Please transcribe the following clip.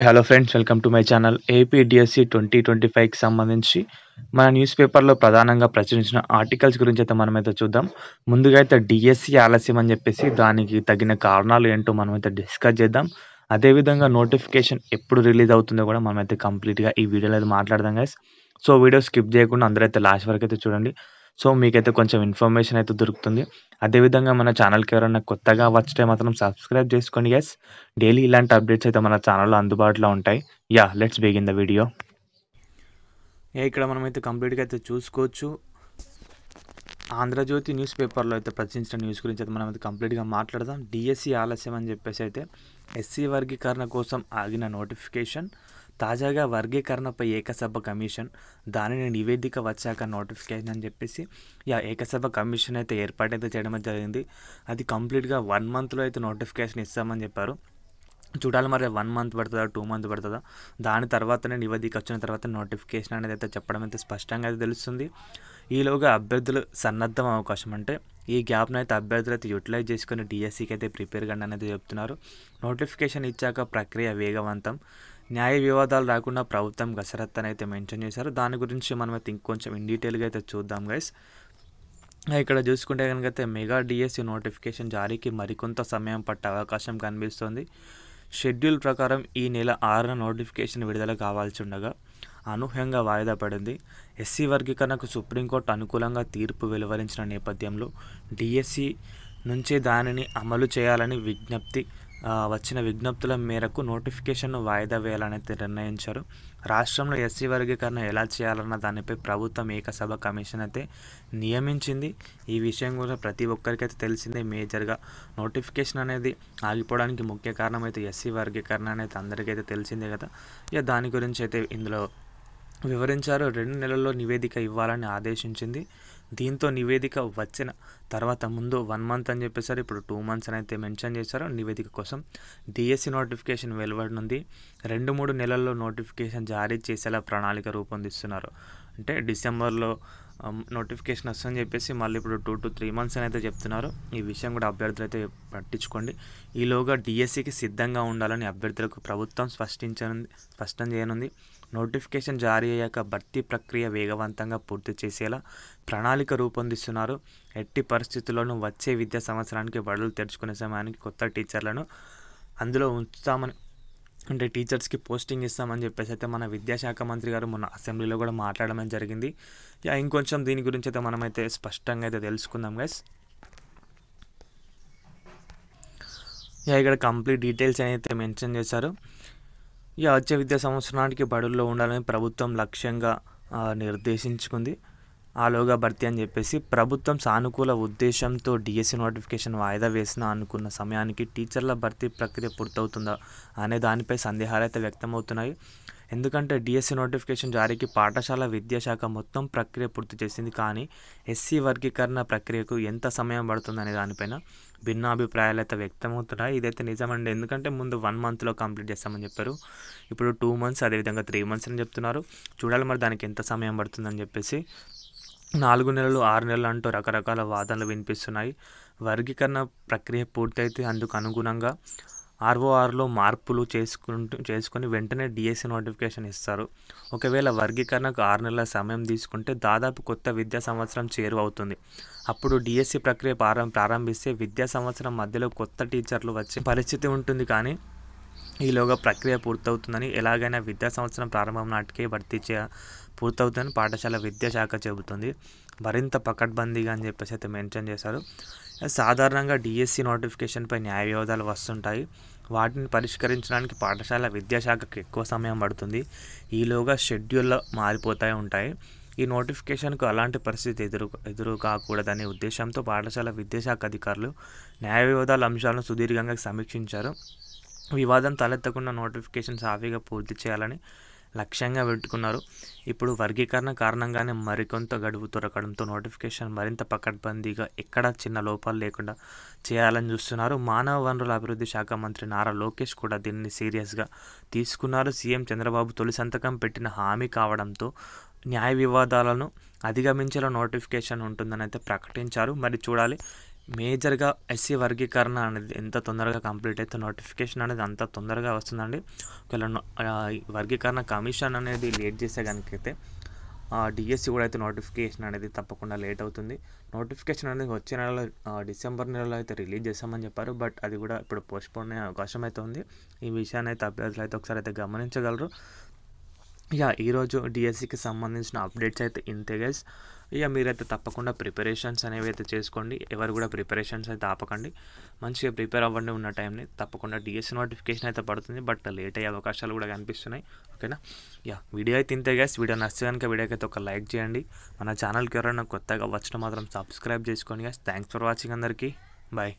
Hello friends, welcome to my channel. AP DSC 2025కి సంబంధించి మన న్యూస్ పేపర్‌లో ప్రధానంగా ప్రచురించిన ఆర్టికల్స్ గురించైతే మనమైతే చూద్దాం. ముందుగా అయితే డిఎస్సి ఆలస్యం అని చెప్పేసి దానికి తగిన కారణాలు ఏంటో మనమైతే డిస్కస్ చేద్దాం. అదేవిధంగా నోటిఫికేషన్ ఎప్పుడు రిలీజ్ అవుతుందో కూడా మనమైతే కంప్లీట్‌గా ఈ వీడియోలో అయితే మాట్లాడదాం గైస్. సో, వీడియో స్కిప్ చేయకుండా అందరైతే లాస్ట్ వరకైతే చూడండి. సో, మీకైతే కొంచెం ఇన్ఫర్మేషన్ అయితే దొరుకుతుంది. అదేవిధంగా మన ఛానల్‌కి ఎవరైనా కొత్తగా వచ్చితే మాత్రం సబ్స్క్రైబ్ చేసుకోండి గైస్. డైలీ ఇలాంటి అప్డేట్స్ అయితే మన ఛానల్‌లో అందుబాటులో ఉంటాయి. Let's begin the video. ఇక్కడ మనమైతే కంప్లీట్‌గా అయితే చూసుకోవచ్చు. ఆంధ్రజ్యోతి న్యూస్ పేపర్‌లో అయితే ప్రచురించిన న్యూస్ గురించి అయితే మనమైతే కంప్లీట్‌గా మాట్లాడదాం. డిఎస్సి ఆలస్యం అని చెప్పేసి అయితే ఎస్సీ వర్గీకరణ కోసం ఆగిన నోటిఫికేషన్, తాజాగా వర్గీకరణపై ఏకసభ కమిషన్, దానిని నివేదిక వచ్చాక నోటిఫికేషన్ అని చెప్పేసి ఏకసభ కమిషన్ అయితే ఏర్పాటైతే చేయడం జరిగింది. అది కంప్లీట్‌గా 1 మంత్‌లో అయితే నోటిఫికేషన్ ఇస్తామని చెప్పారు. చూడాలి మరి 1 మంత్ పడుతుందా, 2 మంత్ పడుతుందా, దాని తర్వాతనే నివేదిక వచ్చిన తర్వాత నోటిఫికేషన్ అనేది అయితే చెప్పడం అయితే స్పష్టంగా అయితే తెలుస్తుంది. ఈలోగా అభ్యర్థులు సన్నద్ధం అవకాశం, అంటే ఈ గ్యాప్ను అయితే అభ్యర్థులు అయితే యూటిలైజ్ చేసుకుని డిఎస్సికి అయితే ప్రిపేర్ కండి అనేది చెప్తున్నారు. నోటిఫికేషన్ ఇచ్చాక ప్రక్రియ వేగవంతం, న్యాయ వివాదాలు రాకుండా ప్రభుత్వం కసరత్తు అని అయితే మెన్షన్ చేశారు. దాని గురించి మనం అయితే ఇంకొంచెం ఇన్ డీటెయిల్గా అయితే చూద్దాం గైస్. ఇక్కడ చూసుకుంటే కనుక అయితే మెగా డిఎస్సి నోటిఫికేషన్ జారీకి మరికొంత సమయం పట్టే అవకాశం కనిపిస్తుంది. షెడ్యూల్ ప్రకారం ఈ నెల 6న నోటిఫికేషన్ విడుదల కావాల్సి ఉండగా అనూహ్యంగా వాయిదా పడింది. ఎస్సీ వర్గీకరణకు సుప్రీంకోర్టు అనుకూలంగా తీర్పు వెలువరించిన నేపథ్యంలో డిఎస్సి నుంచే దానిని అమలు చేయాలని వచ్చిన విజ్ఞప్తుల మేరకు నోటిఫికేషన్ను వాయిదా వేయాలని అయితే నిర్ణయించారు. రాష్ట్రంలో ఎస్సీ వర్గీకరణ ఎలా చేయాలన్న దానిపై ప్రభుత్వం ఏకసభ కమిషన్ అయితే నియమించింది. ఈ విషయం కూడా ప్రతి ఒక్కరికైతే తెలిసిందే. మేజర్గా నోటిఫికేషన్ అనేది ఆగిపోవడానికి ముఖ్య కారణం అయితే ఎస్సీ వర్గీకరణ అనేది అందరికైతే తెలిసిందే కదా. దాని గురించి అయితే ఇందులో వివరించారు. 2 నెలల్లో నివేదిక ఇవ్వాలని ఆదేశించింది. దీంతో నివేదిక వచ్చిన తర్వాత ముందు 1 మంత్ అని చెప్పేసారు, ఇప్పుడు 2 మంత్స్ అని అయితే మెన్షన్ చేశారు. నివేదిక కోసం డిఎస్సి నోటిఫికేషన్ వెలువడనుంది. 2-3 నెలల్లో నోటిఫికేషన్ జారీ చేసేలా ప్రణాళిక రూపొందిస్తున్నారు. అంటే డిసెంబర్లో నోటిఫికేషన్ వస్తుందని చెప్పేసి మళ్ళీ ఇప్పుడు 2-3 మంత్స్ అని అయితే చెప్తున్నారు. ఈ విషయం కూడా అభ్యర్థులు అయితే పట్టించుకోండి. ఈలోగా డిఎస్సికి సిద్ధంగా ఉండాలని అభ్యర్థులకు ప్రభుత్వం స్పష్టం చేయనుంది. నోటిఫికేషన్ జారీ అయ్యాక భర్తీ ప్రక్రియ వేగవంతంగా పూర్తి చేసేలా ప్రణాళిక రూపొందిస్తున్నారు. ఎట్టి పరిస్థితుల్లోనూ వచ్చే విద్యా సంవత్సరానికి బడులు తెరుచుకునే సమయానికి కొత్త టీచర్లను అందులో ఉంచుతామని, అంటే టీచర్స్కి పోస్టింగ్ ఇస్తామని చెప్పేసి అయితే మన విద్యాశాఖ మంత్రి గారు మొన్న అసెంబ్లీలో కూడా మాట్లాడడం జరిగింది. ఇంకొంచెం దీని గురించి అయితే మనమైతే స్పష్టంగా అయితే తెలుసుకుందాం గైస్. ఇక్కడ కంప్లీట్ డీటెయిల్స్ అయితే మెన్షన్ చేశారు. వచ్చే విద్యా సంవత్సరానికి బడుల్లో ఉండాలని ప్రభుత్వం లక్ష్యంగా నిర్దేశించుకుంది. ఆలోగా భర్తీ అని చెప్పేసి ప్రభుత్వం సానుకూల ఉద్దేశంతో డిఎస్సి నోటిఫికేషన్ వాయిదా వేసిన అనుకున్న సమయానికి టీచర్ల భర్తీ ప్రక్రియ పూర్తవుతుందా అనే దానిపై సందేహాలు అయితే వ్యక్తమవుతున్నాయి. ఎందుకంటే డిఎస్సి నోటిఫికేషన్ జారీకి పాఠశాల విద్యాశాఖ మొత్తం ప్రక్రియ పూర్తి చేసింది, కానీ ఎస్సీ వర్గీకరణ ప్రక్రియకు ఎంత సమయం పడుతుందనే దానిపైన భిన్నాభిప్రాయాలు అయితే వ్యక్తమవుతున్నాయి. ఇదైతే నిజమండి, ఎందుకంటే ముందు 1 మంత్లో కంప్లీట్ చేస్తామని చెప్పారు, ఇప్పుడు 2 మంత్స్, అదేవిధంగా 3 మంత్స్ అని చెప్తున్నారు. చూడాలి మరి దానికి ఎంత సమయం పడుతుందని చెప్పేసి. 4 నెలలు, 6 నెలలు అంటూ రకరకాల వాదనలు వినిపిస్తున్నాయి. వర్గీకరణ ప్రక్రియ పూర్తయితే అందుకు అనుగుణంగా ఆర్ఓఆర్లో మార్పులు చేసుకొని వెంటనే డిఎస్సి నోటిఫికేషన్ ఇస్తారు. ఒకవేళ వర్గీకరణకు 6 నెలల సమయం తీసుకుంటే దాదాపు కొత్త విద్యా సంవత్సరం చేరువవుతుంది. అప్పుడు డిఎస్సి ప్రక్రియ ప్రారంభిస్తే విద్యా సంవత్సరం మధ్యలో కొత్త టీచర్లు వచ్చే పరిస్థితి ఉంటుంది, కానీ ఈలోగా ప్రక్రియ పూర్తవుతుందని, ఎలాగైనా విద్యా సంవత్సరం ప్రారంభం నాటికే పూర్తవుతుందని పాఠశాల విద్యాశాఖ చెబుతుంది. మరింత పకడ్బందీగా అని చెప్పేసి అయితే మెన్షన్ చేశారు. సాధారణంగా డిఎస్సి నోటిఫికేషన్పై న్యాయ వివాదాలు వస్తుంటాయి. వాటిని పరిష్కరించడానికి పాఠశాల విద్యాశాఖకు ఎక్కువ సమయం పడుతుంది. ఈలోగా షెడ్యూల్లో మారిపోతాయి ఉంటాయి. ఈ నోటిఫికేషన్కు అలాంటి పరిస్థితి ఎదురు కాకూడదనే ఉద్దేశంతో పాఠశాల విద్యాశాఖ అధికారులు న్యాయ వివాదాల అంశాలను సుదీర్ఘంగా సమీక్షించారు. వివాదం తలెత్తకుండా నోటిఫికేషన్ సాఫీగా పూర్తి చేయాలని లక్ష్యంగా పెట్టుకున్నారు. ఇప్పుడు వర్గీకరణ కారణంగానే మరికొంత గడువు దొరకడంతో నోటిఫికేషన్ మరింత పకడ్బందీగా, ఎక్కడా చిన్న లోపాలు లేకుండా చేయాలని చూస్తున్నారు. మానవ వనరుల అభివృద్ధి శాఖ మంత్రి నారా లోకేష్ కూడా దీన్ని సీరియస్గా తీసుకున్నారు. సీఎం చంద్రబాబు తొలి సంతకం పెట్టిన హామీ కావడంతో న్యాయ వివాదాలను అధిగమించేలా నోటిఫికేషన్ ఉంటుందని అయితే ప్రకటించారు. మరి చూడాలి మేజర్గా ఎస్సీ వర్గీకరణ అనేది ఎంత తొందరగా కంప్లీట్ అయితే నోటిఫికేషన్ అనేది అంత తొందరగా వస్తుందండి. ఒకవేళ ఈ వర్గీకరణ కమిషన్ అనేది లేట్ చేసే కనుకైతే డిఎస్సి కూడా అయితే నోటిఫికేషన్ అనేది తప్పకుండా లేట్ అవుతుంది. నోటిఫికేషన్ అనేది వచ్చే నెలలో డిసెంబర్ నెలలో అయితే రిలీజ్ చేస్తామని చెప్పారు. బట్ అది కూడా ఇప్పుడు పోస్ట్పోన్ అయ్యే అవకాశం అయితే ఉంది. ఈ విషయాన్ని అయితే అభ్యర్థులు అయితే ఒకసారి అయితే గమనించగలరు. ఈరోజు డిఎస్సికి సంబంధించిన అప్డేట్స్ అయితే ఇంతే గైస్. మీరైతే తప్పకుండా ప్రిపరేషన్స్ అనేవి అయితే చేసుకోండి. ఎవరు కూడా ప్రిపరేషన్స్ అయితే ఆపకండి. మంచిగా ప్రిపేర్ అవ్వండి. ఉన్న టైంని తప్పకుండా డిఎస్సి నోటిఫికేషన్ అయితే పడుతుంది. బట్ లేట్ అయ్యే అవకాశాలు కూడా కనిపిస్తున్నాయి. ఓకేనా. వీడియో అయితే ఇంతే గైస్. వీడియో నచ్చితే కనుక వీడియోకి అయితే ఒక లైక్ చేయండి. మన ఛానల్కి ఎవరైనా కొత్తగా వచ్చిన మాత్రం సబ్స్క్రైబ్ చేసుకోండి గైస్. థ్యాంక్స్ ఫర్ వాచింగ్ అందరికీ. బాయ్.